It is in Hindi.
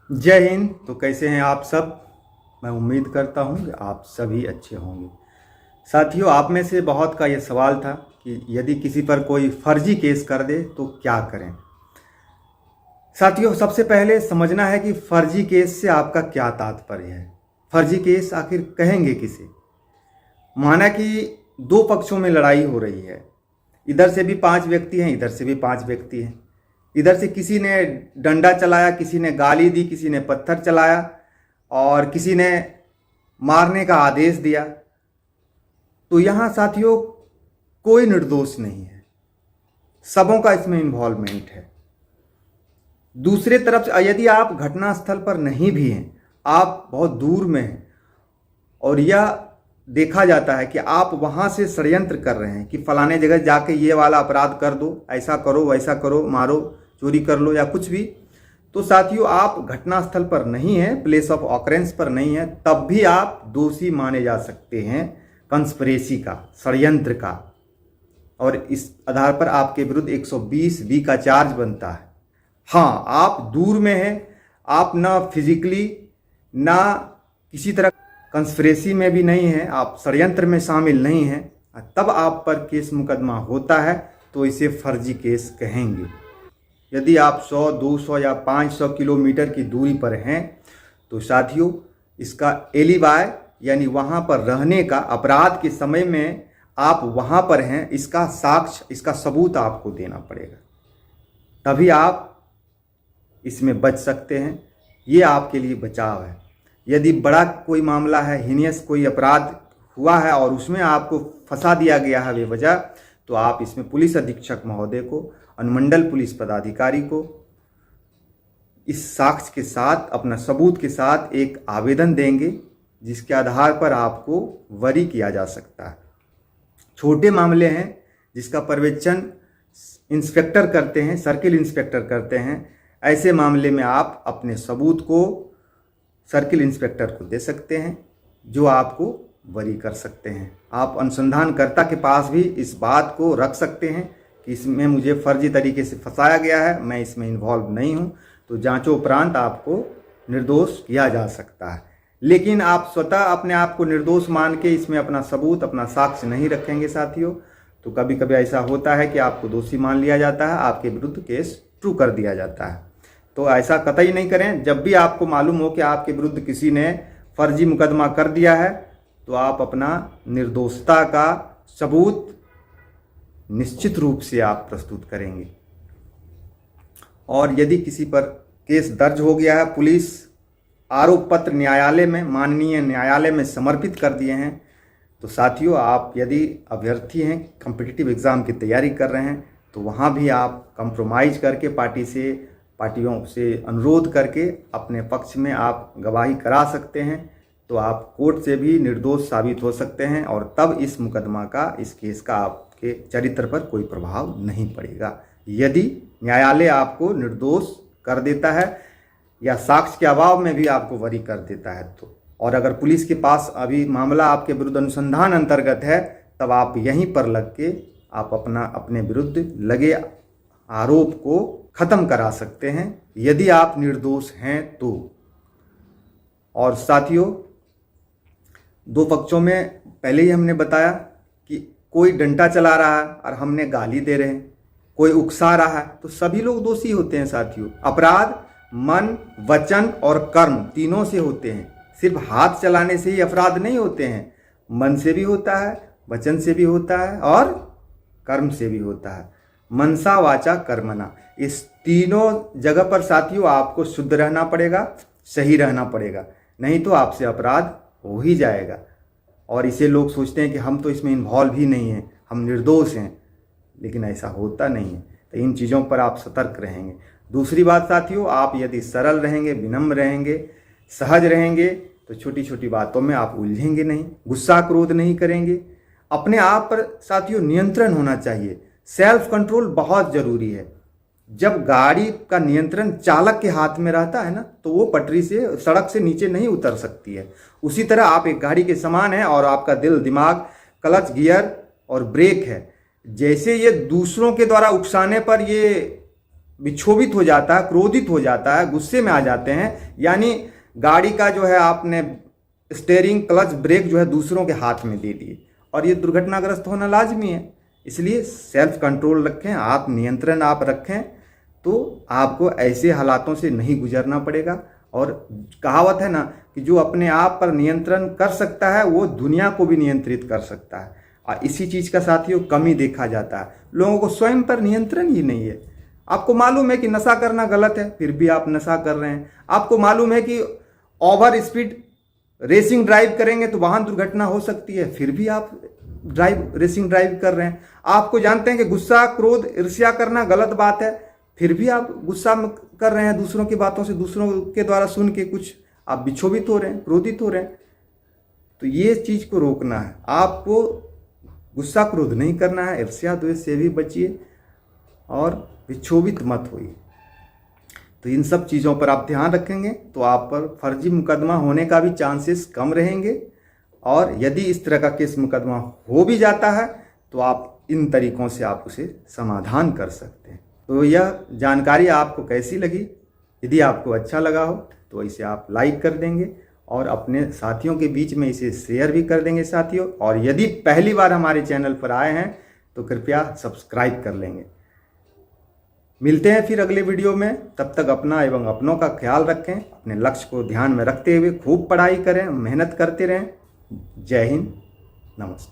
जय हिंद। तो कैसे हैं आप सब। मैं उम्मीद करता हूं कि आप सभी अच्छे होंगे। साथियों, आप में से बहुत का ये सवाल था कि यदि किसी पर कोई फर्जी केस कर दे तो क्या करें। साथियों, सबसे पहले समझना है कि फर्जी केस से आपका क्या तात्पर्य है। फर्जी केस आखिर कहेंगे किसे। माना कि दो पक्षों में लड़ाई हो रही है, इधर से भी 5 व्यक्ति हैं, इधर से भी 5 व्यक्ति हैं। इधर से किसी ने डंडा चलाया, किसी ने गाली दी, किसी ने पत्थर चलाया और किसी ने मारने का आदेश दिया। तो यहाँ साथियों कोई निर्दोष नहीं है, सबों का इसमें इन्वॉल्वमेंट है। दूसरे तरफ से यदि आप घटनास्थल पर नहीं भी हैं, आप बहुत दूर में हैं और यह देखा जाता है कि आप वहां से षड्यंत्र कर रहे हैं कि फलाने जगह जाके ये वाला अपराध कर दो, ऐसा करो, वैसा करो, मारो, चोरी कर लो या कुछ भी, तो साथियों आप घटनास्थल पर नहीं हैं, प्लेस ऑफ ऑकरेंस पर नहीं है, तब भी आप दोषी माने जा सकते हैं कंस्पिरेसी का, षड्यंत्र का। और इस आधार पर आपके विरुद्ध 120 का चार्ज बनता है। हाँ, आप दूर में हैं, आप ना फिजिकली ना किसी तरह कंस्पिरेसी में भी नहीं है, आप षड्यंत्र में शामिल नहीं हैं, तब आप पर केस मुकदमा होता है तो इसे फर्जी केस कहेंगे। यदि आप 100, 200 या 500 किलोमीटर की दूरी पर हैं तो साथियों इसका एलिबाय यानी वहाँ पर रहने का, अपराध के समय में आप वहाँ पर हैं, इसका साक्ष्य, इसका सबूत आपको देना पड़ेगा, तभी आप इसमें बच सकते हैं। ये आपके लिए बचाव है। यदि बड़ा कोई मामला है, हीनियस कोई अपराध हुआ है और उसमें आपको फंसा दिया गया है बेवजह, तो आप इसमें पुलिस अधीक्षक महोदय को, अनुमंडल पुलिस पदाधिकारी को इस साक्ष्य के साथ, अपना सबूत के साथ एक आवेदन देंगे जिसके आधार पर आपको वरी किया जा सकता है। छोटे मामले हैं जिसका पर्यवेक्षण इंस्पेक्टर करते हैं, सर्किल इंस्पेक्टर करते हैं, ऐसे मामले में आप अपने सबूत को सर्किल इंस्पेक्टर को दे सकते हैं जो आपको वरी कर सकते हैं। आप अनुसंधानकर्ता के पास भी इस बात को रख सकते हैं कि इसमें मुझे फर्जी तरीके से फंसाया गया है, मैं इसमें इन्वॉल्व नहीं हूं, तो जांचों उपरांत आपको निर्दोष किया जा सकता है। लेकिन आप स्वतः अपने आप को निर्दोष मान के इसमें अपना सबूत, अपना साक्ष्य नहीं रखेंगे साथियों, तो कभी कभी ऐसा होता है कि आपको दोषी मान लिया जाता है, आपके विरुद्ध केस ट्रू कर दिया जाता है। तो ऐसा कतई नहीं करें। जब भी आपको मालूम हो कि आपके विरुद्ध किसी ने फर्जी मुकदमा कर दिया है तो आप अपना निर्दोषता का सबूत निश्चित रूप से आप प्रस्तुत करेंगे। और यदि किसी पर केस दर्ज हो गया है, पुलिस आरोप पत्र न्यायालय में, माननीय न्यायालय में समर्पित कर दिए हैं, तो साथियों आप यदि अभ्यर्थी हैं, कॉम्पिटिटिव एग्ज़ाम की तैयारी कर रहे हैं, तो वहाँ भी आप कंप्रोमाइज करके पार्टियों से अनुरोध करके अपने पक्ष में आप गवाही करा सकते हैं, तो आप कोर्ट से भी निर्दोष साबित हो सकते हैं और तब इस मुकदमा का, इस केस का आपके चरित्र पर कोई प्रभाव नहीं पड़ेगा। यदि न्यायालय आपको निर्दोष कर देता है या साक्ष्य के अभाव में भी आपको वरी कर देता है तो, और अगर पुलिस के पास अभी मामला आपके विरुद्ध अनुसंधान अंतर्गत है, तब आप यहीं पर लग के आप अपने विरुद्ध लगे आरोप को खत्म करा सकते हैं यदि आप निर्दोष हैं तो। और साथियों, दो पक्षों में पहले ही हमने बताया कि कोई डंडा चला रहा है और हमने गाली दे रहे हैं, कोई उकसा रहा है, तो सभी लोग दोषी होते हैं साथियों। अपराध मन, वचन और कर्म तीनों से होते हैं। सिर्फ हाथ चलाने से ही अपराध नहीं होते हैं, मन से भी होता है, वचन से भी होता है और कर्म से भी होता है। मनसा वाचा कर्मणा, इस तीनों जगह पर साथियों आपको शुद्ध रहना पड़ेगा, सही रहना पड़ेगा, नहीं तो आपसे अपराध हो ही जाएगा। और इसे लोग सोचते हैं कि हम तो इसमें इन्वॉल्व ही नहीं हैं, हम निर्दोष हैं, लेकिन ऐसा होता नहीं है। तो इन चीज़ों पर आप सतर्क रहेंगे। दूसरी बात साथियों, आप यदि सरल रहेंगे, विनम्र रहेंगे, सहज रहेंगे, तो छोटी छोटी बातों में आप उलझेंगे नहीं, गुस्सा क्रोध नहीं करेंगे। अपने आप पर साथियों नियंत्रण होना चाहिए, सेल्फ कंट्रोल बहुत जरूरी है। जब गाड़ी का नियंत्रण चालक के हाथ में रहता है ना, तो वो पटरी से, सड़क से नीचे नहीं उतर सकती है। उसी तरह आप एक गाड़ी के समान है और आपका दिल, दिमाग, क्लच, गियर और ब्रेक है। जैसे ये दूसरों के द्वारा उकसाने पर ये विक्षोभित हो जाता है, क्रोधित हो जाता है, गुस्से में आ जाते हैं, यानी गाड़ी का जो है आपने स्टेयरिंग, क्लच, ब्रेक जो है दूसरों के हाथ में दे दिए, और ये दुर्घटनाग्रस्त होना लाजमी है। इसलिए सेल्फ कंट्रोल रखें, आप नियंत्रण आप रखें, तो आपको ऐसे हालातों से नहीं गुजरना पड़ेगा। और कहावत है ना कि जो अपने आप पर नियंत्रण कर सकता है वो दुनिया को भी नियंत्रित कर सकता है। और इसी चीज़ का साथियों कमी देखा जाता है, लोगों को स्वयं पर नियंत्रण ही नहीं है। आपको मालूम है कि नशा करना गलत है, फिर भी आप नशा कर रहे हैं। आपको मालूम है कि ओवर स्पीड रेसिंग ड्राइव करेंगे तो वाहन दुर्घटना हो सकती है, फिर भी आप रेसिंग ड्राइव कर रहे हैं। आपको जानते हैं कि गुस्सा, क्रोध, ईर्ष्या करना गलत बात है, फिर भी आप गुस्सा कर रहे हैं दूसरों की बातों से, दूसरों के द्वारा सुन के कुछ आप विक्षोभित हो रहे हैं, क्रोधित हो रहे हैं। तो ये चीज़ को रोकना है, आपको गुस्सा क्रोध नहीं करना है, ईर्ष्या द्वेष से भी बचिए और विक्षोभित मत होइए। तो इन सब चीज़ों पर आप ध्यान रखेंगे तो आप पर फर्जी मुकदमा होने का भी चांसेस कम रहेंगे। और यदि इस तरह का केस मुकदमा हो भी जाता है तो आप इन तरीकों से आप उसे समाधान कर सकते हैं। तो यह जानकारी आपको कैसी लगी? यदि आपको अच्छा लगा हो तो इसे आप लाइक कर देंगे और अपने साथियों के बीच में इसे शेयर भी कर देंगे साथियों। और यदि पहली बार हमारे चैनल पर आए हैं तो कृपया सब्सक्राइब कर लेंगे। मिलते हैं फिर अगले वीडियो में, तब तक अपना एवं अपनों का ख्याल रखें, अपने लक्ष्य को ध्यान में रखते हुए खूब पढ़ाई करें, मेहनत करते रहें। जय हिंद, नमस्कार।